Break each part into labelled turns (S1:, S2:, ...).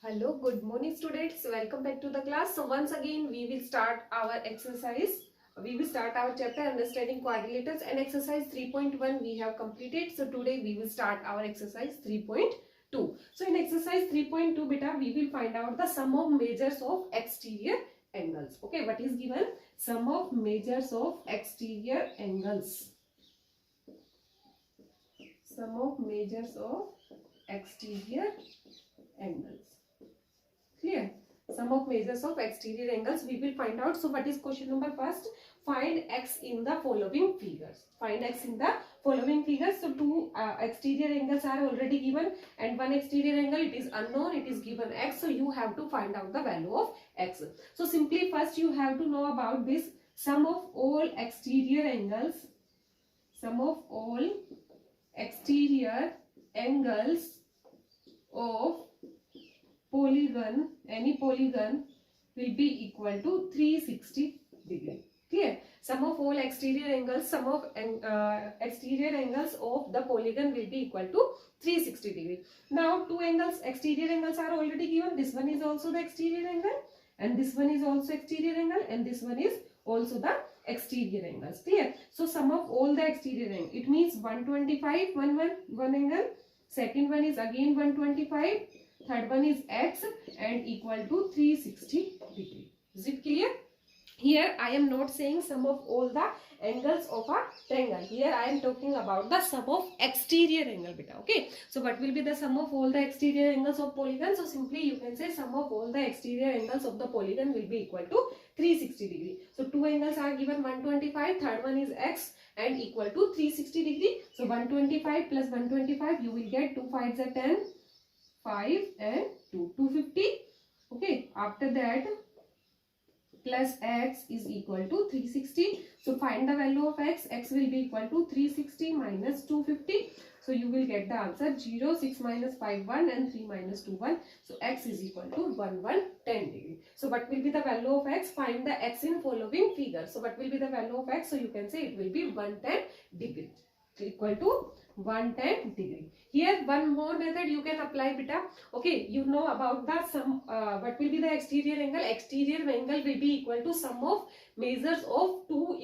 S1: Hello, good morning students. Welcome back to the class. So once again we will start our exercise. We will start our chapter understanding quadrilaters and exercise 3.1 we have completed. So today we will start our exercise 3.2. So in exercise 3.2 beta we will find out the sum of measures of exterior angles. Okay, what is given? Sum of measures of exterior angles. Sum of measures of exterior angles. Clear? Sum of measures of exterior angles we will find out. So what is question number first? Find x in the following figures. Find x in the following figures. So two exterior angles are already given and one exterior angle, it is unknown, it is given x. So you have to find out the value of x. So simply first you have to know about this sum of all exterior angles. Sum of all exterior angles of polygon, any polygon will be equal to 360 degree. Clear? Sum of all exterior angles, sum of exterior angles of the polygon will be equal to 360 degree. Now two angles, exterior angles are already given. This one is also the exterior angle and this one is also exterior angle and this one is also the exterior angles. Clear? So sum of all the exterior angles, it means 125 one angle, second one is again 125, third one is x and equal to 360 degree. Is it clear? Here I am not saying sum of all the angles of a triangle. Here I am talking about the sum of exterior angle beta. Okay. So what will be the sum of all the exterior angles of polygon? So simply you can say sum of all the exterior angles of the polygon will be equal to 360 degree. So two angles are given 125, third one is x and equal to 360 degree. So 125 plus 125 you will get 2 5s are 10. 5 and 2, 250. Okay, after that plus x is equal to 360. So find the value of x. X will be equal to 360 minus 250. So you will get the answer 0, 6 minus 5, 1 and 3 minus 2, 1. So x is equal to 1, 1, 10 degree. So what will be the value of x? Find the x in following figure. So what will be the value of x? So you can say it will be 110 degree. Equal to 110 degree. Here one more method you can apply beta. Okay, you know about the sum, what will be the exterior angle? Exterior angle will be equal to sum of measures of two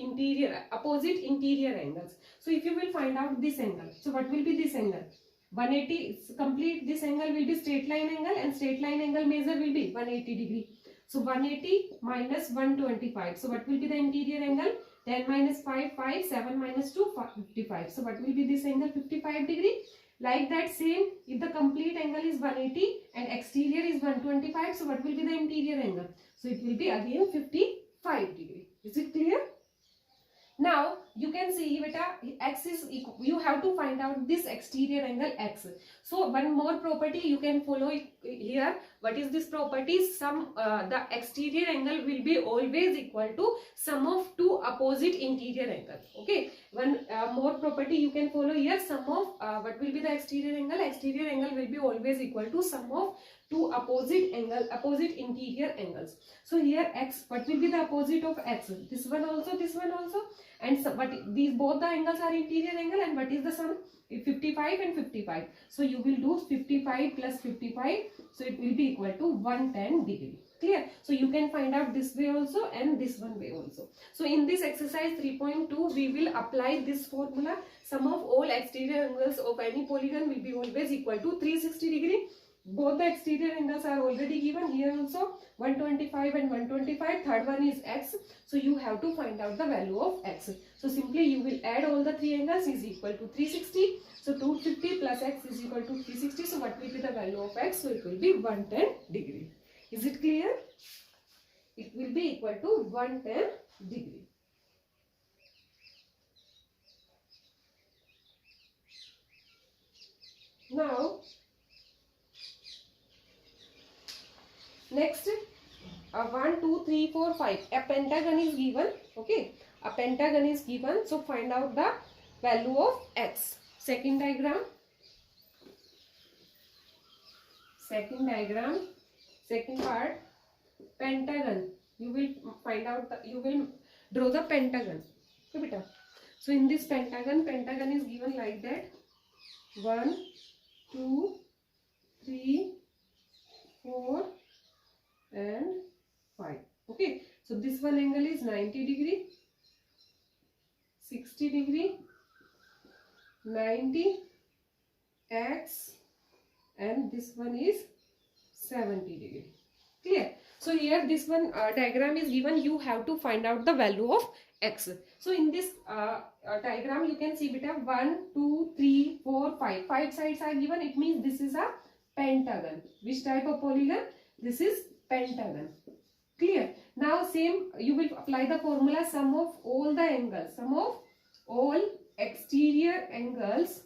S1: opposite interior angles. So if you will find out this angle, so what will be this angle? 180 is complete. This angle will be straight line angle and straight line angle measure will be 180 degree. So 180 minus 125. So what will be the interior angle? 10 minus 5, 5, 7 minus 2, 55. So what will be this angle? 55 degree. Like that same, if the complete angle is 180 and exterior is 125, so what will be the interior angle? So it will be again 55 degree. Is it clear? Now you can see beta x is equal, you have to find out this exterior angle x. So one more property you can follow here. What is this property? The exterior angle will be always equal to sum of two opposite interior angles. Okay, one more property you can follow here. Sum of what will be the exterior angle? Exterior angle will be always equal to sum of two opposite interior angles. So here x, what will be the opposite of x? This one also, this one also. And so, but these both the angles are interior angle, and what is the sum? 55 and 55. So you will do 55 plus 55. So it will be equal to 110 degree. Clear? So you can find out this way also and this one way also. So in this exercise 3.2 we will apply this formula. Sum of all exterior angles of any polygon will be always equal to 360 degree. Both the exterior angles are already given here also, 125 and 125. Third one is x. So you have to find out the value of x. So simply you will add all the three angles is equal to 360. So 250 plus x is equal to 360. So what will be the value of x? So it will be 110 degree. Is it clear? It will be equal to 110 degree. Now next, 1, 2, 3, 4, 5. A pentagon is given. Okay, a pentagon is given. So find out the value of x. Second diagram. Second part. Pentagon. You will find out. You will draw the pentagon. Okay, beta. So in this pentagon is given like that. 1, 2, 3, 4 and 5. Okay, so this one angle is 90 degree, 60 degree, 90, x, and this one is 70 degree. Clear? So here this one diagram is given. You have to find out the value of x. So in this diagram you can see beta 1, 2, 3, 4, 5. 5 sides are given. It means this is a pentagon. Which type of polygon? This is pentagon. Clear? Now same you will apply the formula sum of all the angles. Sum of all exterior angles.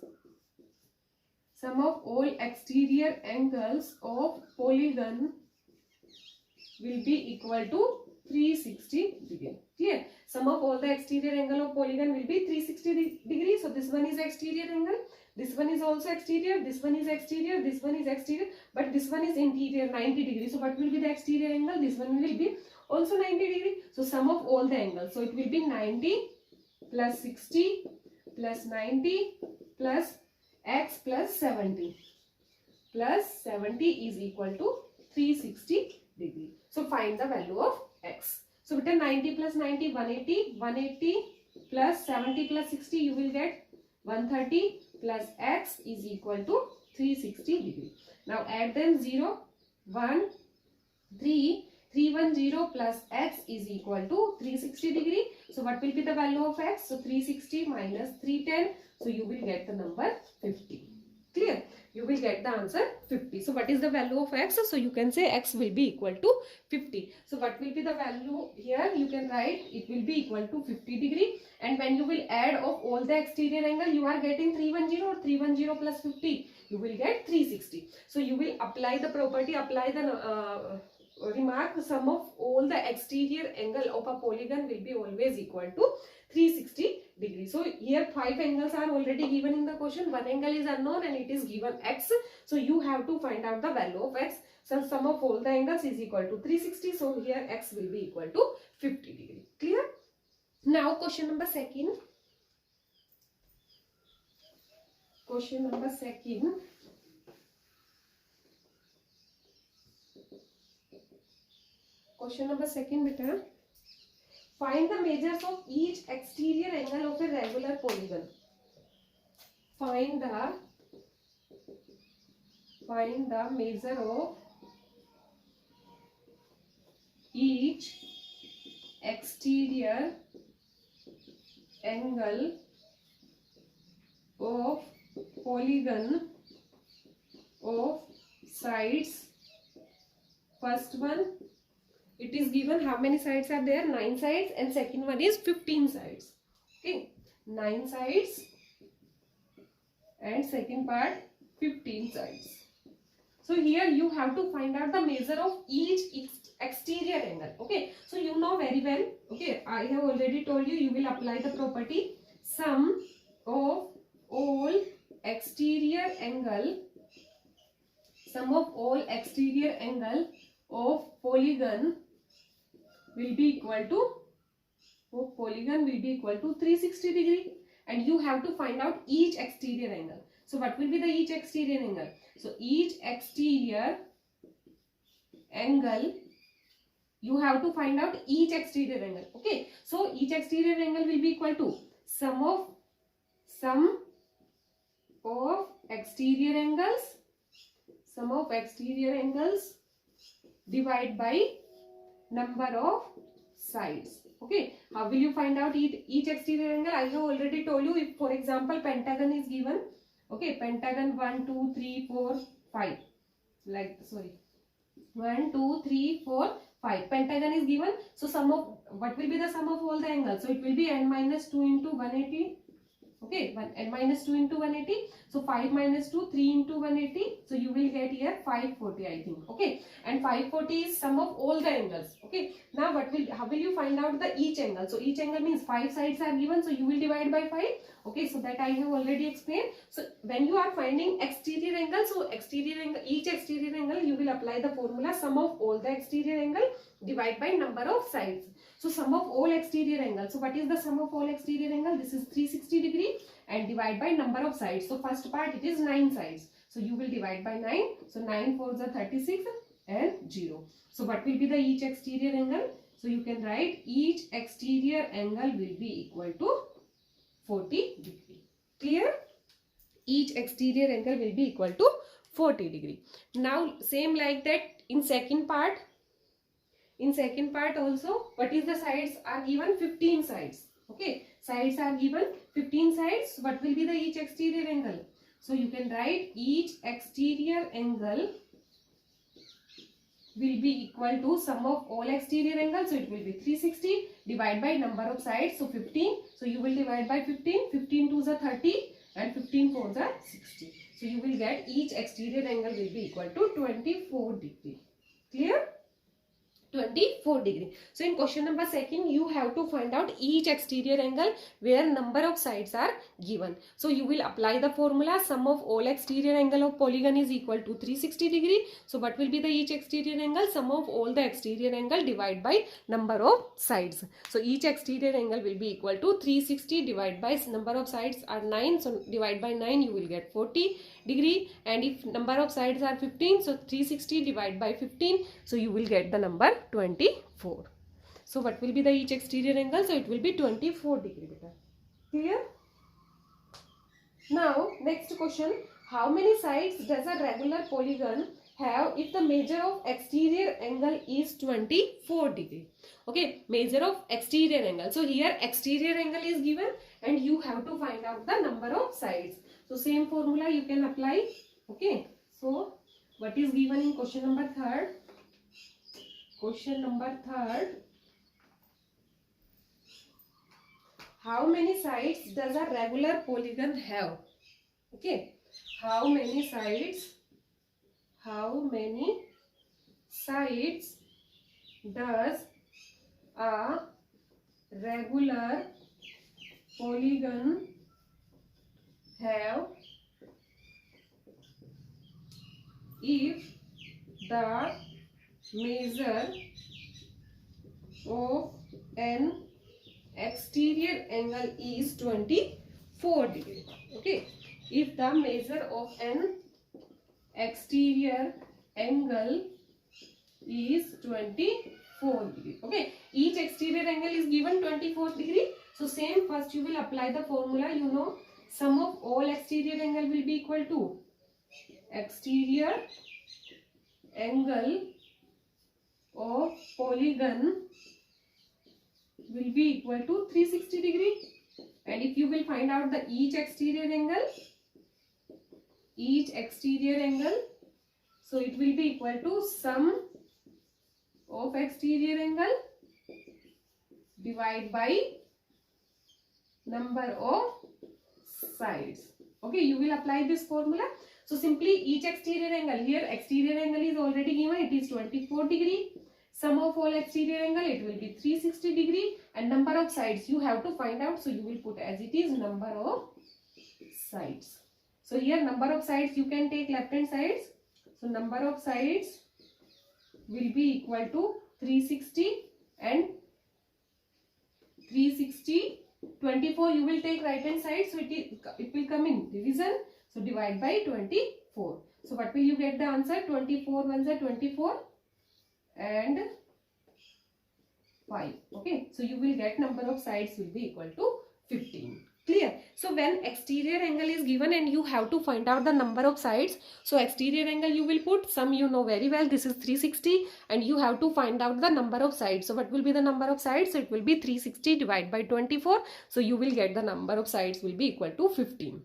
S1: Sum of all exterior angles of polygon will be equal to 360 degree. Clear? Sum of all the exterior angle of polygon will be 360 degree. So this one is exterior angle. This one is also exterior. This one is exterior. This one is exterior. But this one is interior, 90 degree. So what will be the exterior angle? This one will be also 90 degree. So sum of all the angles. So it will be 90 plus 60 plus 90 plus x plus 70. Plus 70 is equal to 360 degree. So find the value of x. So beta 90 plus 90, 180. 180 plus 70 plus 60, you will get 130 plus x is equal to 360 degree. Now add them 0, 1, 3. 310 plus x is equal to 360 degree. So what will be the value of x? So 360 minus 310. So you will get the number 50. Clear? You will get the answer 50. So what is the value of x? So you can say x will be equal to 50. So what will be the value here? You can write it will be equal to 50 degree. And when you will add of all the exterior angle, you are getting 310 or 310 plus 50. You will get 360. So you will apply the property, apply the remark, sum of all the exterior angle of a polygon will be always equal to 360 degrees. So here 5 angles are already given in the question. One angle is unknown and it is given x. So you have to find out the value of x. So sum of all the angles is equal to 360. So here x will be equal to 50 degree. Clear? Now question number second. Question number second. Question number second, beta. Find the measures of each exterior angle of a regular polygon. Find the measure of each exterior angle of polygon of sides. First one, it is given how many sides are there? 9 sides, and second one is 15 sides. Okay, 9 sides and second part 15 sides. So here you have to find out the measure of each exterior angle. Okay, so you know very well. Okay, I have already told you, you will apply the property sum of all exterior angle. Sum of all exterior angle of polygon will be equal to 360 degree, and you have to find out each exterior angle. So what will be the each exterior angle? So each exterior angle, you have to find out each exterior angle. Okay, so each exterior angle will be equal to sum of exterior angles divide by number of sides. Okay, how will you find out each exterior angle? I have already told you. If for example pentagon is given, okay, pentagon 1 2 3 4 5, like 1 2 3 4 5, pentagon is given. So sum of, what will be the sum of all the angles? So it will be n minus 2 into 180. Okay, n minus 2 into 180. So 5 minus 2, 3 into 180. So you will get here 540, I think. Okay, and 540 is sum of all the angles. Okay, now how will you find out the each angle? So each angle means 5 sides are given. So you will divide by 5. Okay, so that I have already explained. So when you are finding exterior angle, so each exterior angle, you will apply the formula sum of all the exterior angle divide by number of sides. So sum of all exterior angles. So what is the sum of all exterior angle? This is 360 degree, and divide by number of sides. So first part it is 9 sides. So you will divide by 9. So 9 4s are 36. and 0. So what will be the each exterior angle? So you can write each exterior angle will be equal to 40 degree. Clear? Each exterior angle will be equal to 40 degree. Now same like that in second part. In second part also, what is the sides are given? 15 sides. Okay, sides are given 15 sides. What will be the each exterior angle? So you can write each exterior angle will be equal to sum of all exterior angles. So it will be 360 divided by number of sides. So 15. So you will divide by 15. 15 to the 30 and 15 4 the 60. So you will get each exterior angle will be equal to 24 degree. Clear? 24 degree. So in question number second, you have to find out each exterior angle where number of sides are given. So you will apply the formula sum of all exterior angle of polygon is equal to 360 degree. So what will be the each exterior angle? Sum of all the exterior angle divided by number of sides. So each exterior angle will be equal to 360 divided by number of sides are 9. So divide by 9 you will get 40 degree, and if number of sides are 15, so 360 divided by 15, so you will get the number 24. So what will be the each exterior angle? So it will be 24 degree. Clear? Now next question, how many sides does a regular polygon have if the measure of exterior angle is 24 degree? Okay, measure of exterior angle. So here exterior angle is given and you have to find out the number of sides. So same formula you can apply. Okay, so what is given in question number third? Question number third, how many sides does a regular polygon have? Okay, how many sides does a regular polygon have if the measure of an exterior angle is 24 degree. Okay, if the measure of an exterior angle is 24 degree. Okay, each exterior angle is given 24 degree. So same, first you will apply the formula. You know, sum of all exterior angle will be equal to exterior angle of polygon will be equal to 360 degree. And if you will find out the each exterior angle, so it will be equal to sum of exterior angle divided by number of sides. Okay, you will apply this formula. So simply each exterior angle, here exterior angle is already given, it is 24 degree. Sum of all exterior angle, it will be 360 degree, and number of sides you have to find out. So you will put as it is number of sides. So here number of sides you can take left hand sides. So number of sides will be equal to 360 and 360. 24 you will take right hand side, so it will come in division. So divide by 24. So what will you get the answer? 24 ones are 24 and 5. Okay, so you will get number of sides will be equal to 15. Clear? So when exterior angle is given and you have to find out the number of sides, so exterior angle you will put, some you know very well, this is 360, and you have to find out the number of sides. So what will be the number of sides? So it will be 360 divided by 24. So you will get the number of sides will be equal to 15.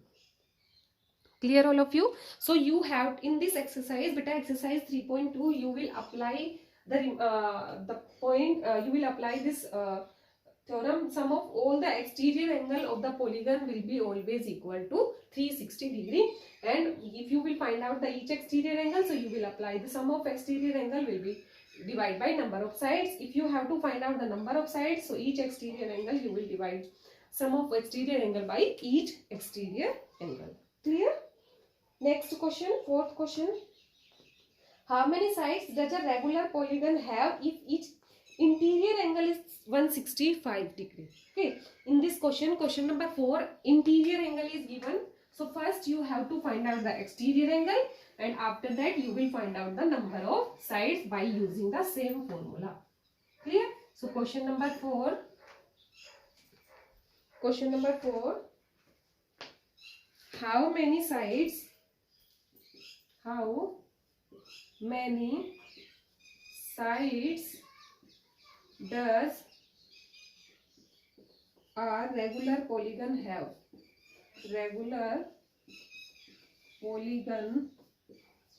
S1: Clear all of you? So you have in this exercise, beta exercise 3.2, you will apply the point, you will apply this theorem, sum of all the exterior angle of the polygon will be always equal to 360 degree. And if you will find out the each exterior angle, so you will apply the sum of exterior angle will be divided by number of sides. If you have to find out the number of sides, so each exterior angle you will divide sum of exterior angle by each exterior angle. Clear? Next question, fourth question. How many sides does a regular polygon have if each interior angle is 165 degree? Okay, in this question, question number 4, interior angle is given. So first first you have to find out the exterior angle, and after that you will find out the number of sides by using the same formula. Clear? So question number 4. Question number 4. How many sides does a regular polygon have? Regular polygon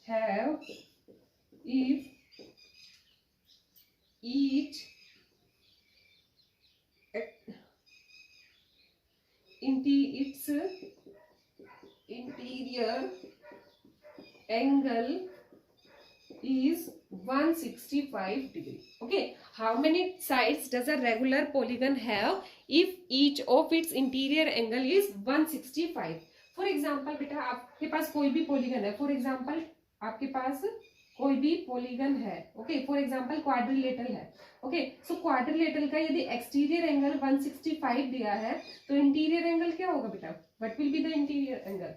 S1: have if each its interior angle is 165 degree. Okay, how many sides does a regular polygon have if each of its interior angle is 165? For example बेटा आपके पास कोई भी polygon है, for example आपके पास कोई भी polygon है, okay, for example quadrilateral है, ओके, सो क्वाड्रिलेटरल का यदि एक्सटीरियर एंगल 165 दिया है तो इंटीरियर एंगल क्या होगा बेटा? What will be the interior angle?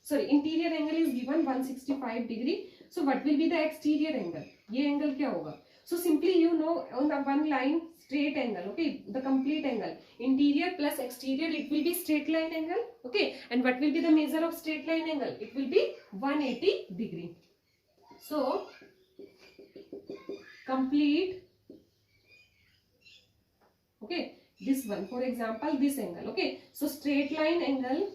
S1: Sorry, interior angle is given 165 degree, so what will be the exterior angle? ये एंगल क्या होगा? So simply you know on the one line straight angle, okay, the complete angle, interior plus exterior, it will be straight line angle, okay, and what will be the measure of straight line angle? It will be 180 degree. So complete, okay, this one, for example this angle, okay, so straight line angle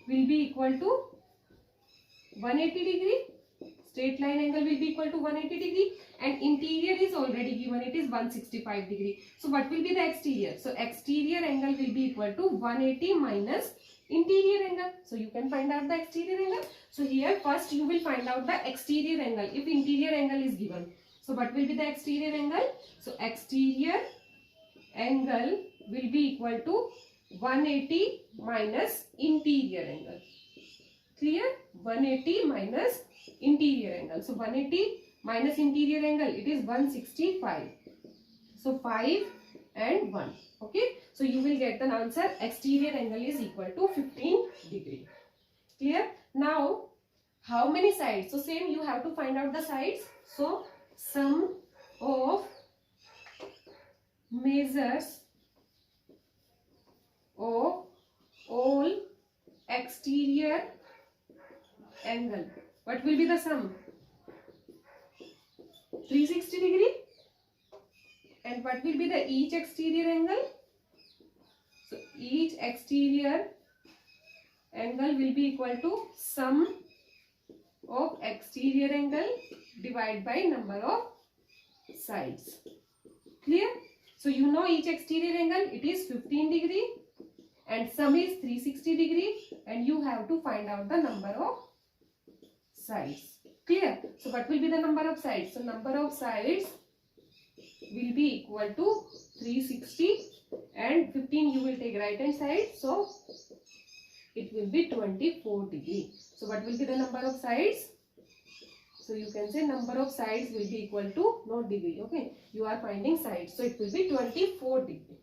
S1: will be equal to 180 degree. Straight line angle will be equal to 180 degree, and interior is already given, it is 165 degree. So what will be the exterior? So exterior angle will be equal to 180 minus interior angle. So you can find out the exterior angle. So here first you will find out the exterior angle if interior angle is given. So what will be the exterior angle? So exterior angle will be equal to 180 minus interior angle. Clear? 180 minus interior angle. So 180 minus interior angle, it is 165. So 5 and 1. Okay. So you will get the answer. Exterior angle is equal to 15 degree. Clear? Now, how many sides? So same, you have to find out the sides. So sum of measures of all exterior angle. What will be the sum? 360 degree. And what will be the each exterior angle? So each exterior angle will be equal to sum of exterior angle divided by number of sides. Clear? So you know each exterior angle, it is 15 degree and sum is 360 degree, and you have to find out the number of sides. Clear? So what will be the number of sides? So number of sides will be equal to 360 and 15 you will take right hand side, so it will be 24 degree. So what will be the number of sides? So you can say number of sides will be equal to, not degree, okay, you are finding sides, so it will be 24 degree.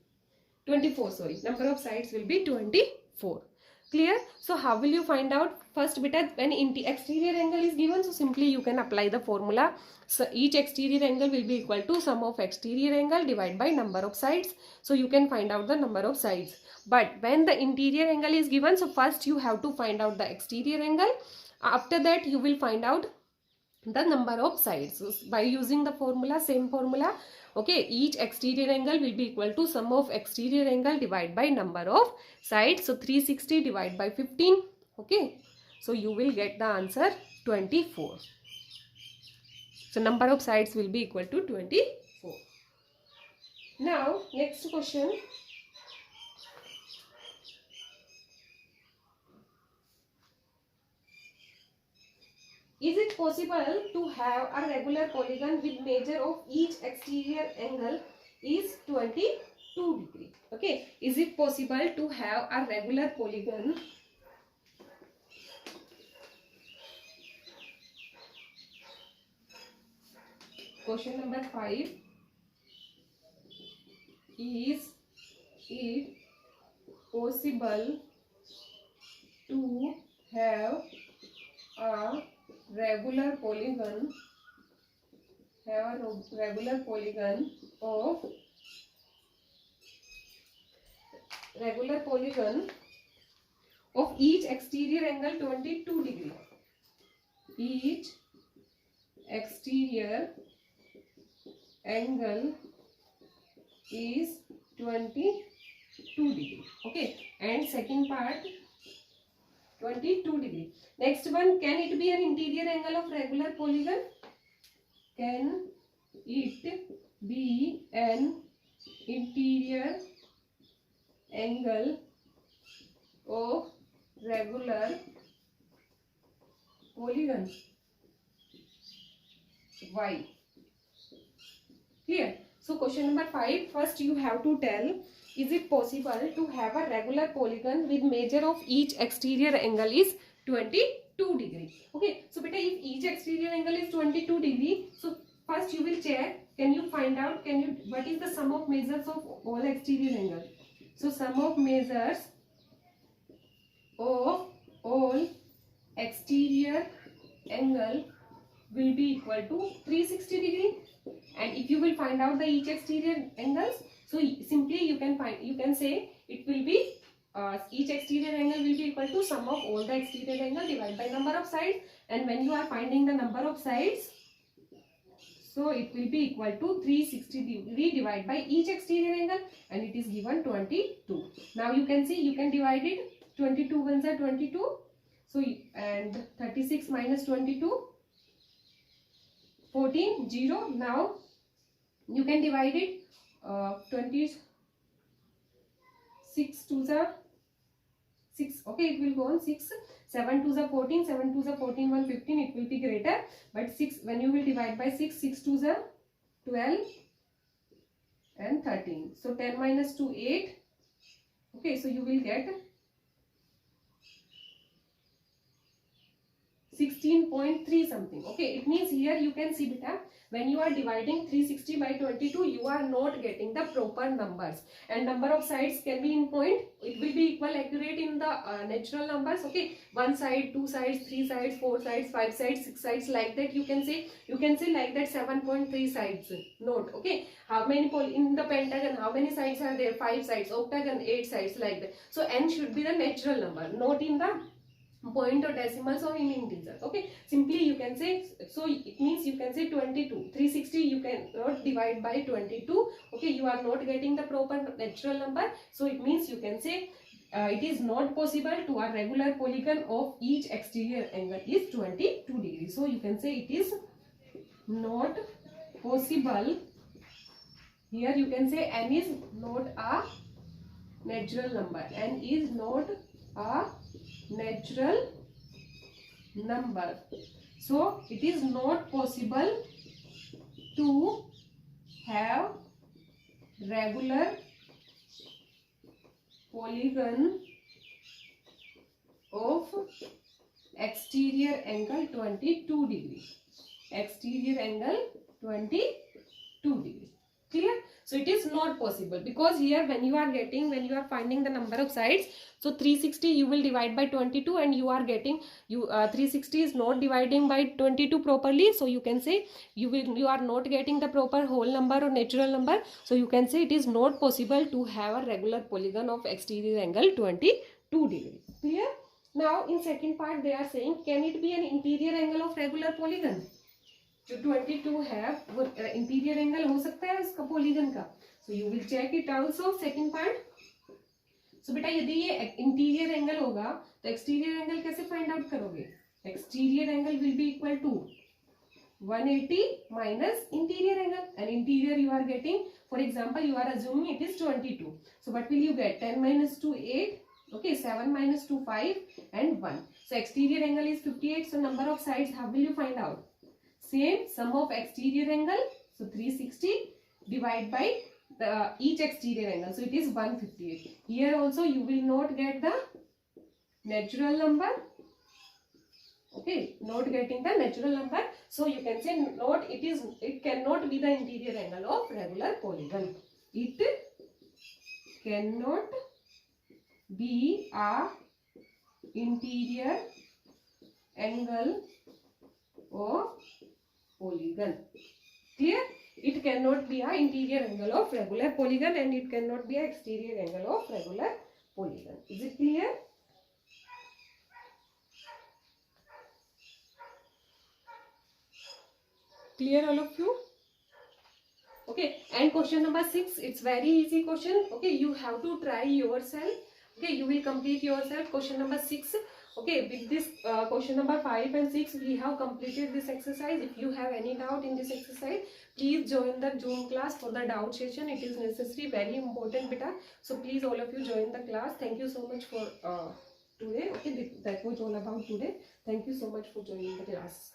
S1: 24, sorry, number of sides will be 24. Clear? So how will you find out? First beta, when exterior angle is given, so simply you can apply the formula. So each exterior angle will be equal to sum of exterior angle divided by number of sides. So you can find out the number of sides. But when the interior angle is given, so first you have to find out the exterior angle. After that you will find out the number of sides. So by using the formula, same formula, okay, each exterior angle will be equal to sum of exterior angle divided by number of sides. So 360 divided by 15, okay, so you will get the answer 24. So number of sides will be equal to 24. Now next question. Is it possible to have a regular polygon with measure of each exterior angle is 22 degree? Okay, is it possible to have a regular polygon question number 5? Is it possible to have a regular polygon, of each exterior angle 22 degree. Each exterior angle is 22 degree. Okay, and second part 22 degree. Next one, can it be an interior angle of regular polygon? Can it be an interior angle of regular polygon? Why? Clear? So question number 5, first you have to tell, is it possible to have a regular polygon with measure of each exterior angle is 22 degree? Okay, so beta, if each exterior angle is 22 degree, so first you will check, can you find out, what is the sum of measures of all exterior angles? So sum of measures of all exterior angle will be equal to 360 degree. And if you will find out the each exterior angles, so simply you can say it will be each exterior angle will be equal to sum of all the exterior angle divided by number of sides. And when you are finding the number of sides, so it will be equal to 360 degree divided by each exterior angle, and it is given 22. Now you can see, you can divide it, 22 ones are 22, so and 36 minus 22, 14, 0. Now you can divide it, 26 to the 6. Okay, it will go on 6. 7 to the 14, 7 to the 14, 1, 15. It will be greater, but 6 when you will divide by 6, 6 to the 12 and 13. So 10 minus 2, 8. Okay, so you will get 16.3 something. Okay, it means here you can see beta, when you are dividing 360 by 22, you are not getting the proper numbers, and number of sides can be in point, it will be equal accurate in the natural numbers. Okay, 1 side, 2 sides, 3 sides, 4 sides, 5 sides, 6 sides, like that you can say like that 7.3 sides. Note, okay, how many in the pentagon, how many sides are there? 5 sides, octagon 8 sides, like that. So n should be the natural number, not in the point or decimals or in integers. Okay, simply you can say, so it means you can say 22, 360 you cannot divide by 22. Okay, you are not getting the proper natural number, so it means you can say it is not possible to a regular polygon of each exterior angle is 22 degrees. So you can say it is not possible. Here you can say n is not a natural number, n is not a natural number, so it is not possible to have regular polygon of exterior angle 22 degree. Exterior angle 22 degree. Clear? So it is not possible, because here when you are finding the number of sides, so 360 you will divide by 22, and you are getting 360 is not dividing by 22 properly, so you can say you are not getting the proper whole number or natural number, so you can say it is not possible to have a regular polygon of exterior angle 22 degree. Clear? Now in second part they are saying, can it be an interior angle of regular polygon? जो 22 है वो interior angle हो सकता है इसका polygon का, so you will check it also second part. So बेटा यदि ये इंटीरियर एंगल होगा तो एक्सटीरियर एंगल कैसे फाइंड आउट करोगे? Exterior angle will be equal to 180 minus interior angle, and interior you are getting, for example you are assuming it is 22, so what will you get? 10 minus 2 8. Okay, 7 minus 2 5 and 1. So exterior angle is 58, so number of sides, how will you find out? Same, sum of exterior angle, so 360 divide by the each exterior angle, so it is 158. Here also you will not get the natural number. Okay, not getting the natural number, so you can say not, it cannot be the interior angle of regular polygon. It cannot be a interior angle of polygon. Clear? It cannot be a interior angle of regular polygon and it cannot be a exterior angle of regular polygon. Is it clear? Clear all of you? Okay, and question number 6, it's very easy question. Okay, you have to try yourself. Okay, you will complete yourself question number 6. Okay, with this question number 5 and 6, we have completed this exercise. If you have any doubt in this exercise, please join the Zoom class for the doubt session. It is necessary, very important beta. So please all of you join the class. Thank you so much for today. Okay, that was all about today. Thank you so much for joining the class.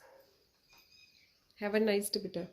S1: Have a nice day beta.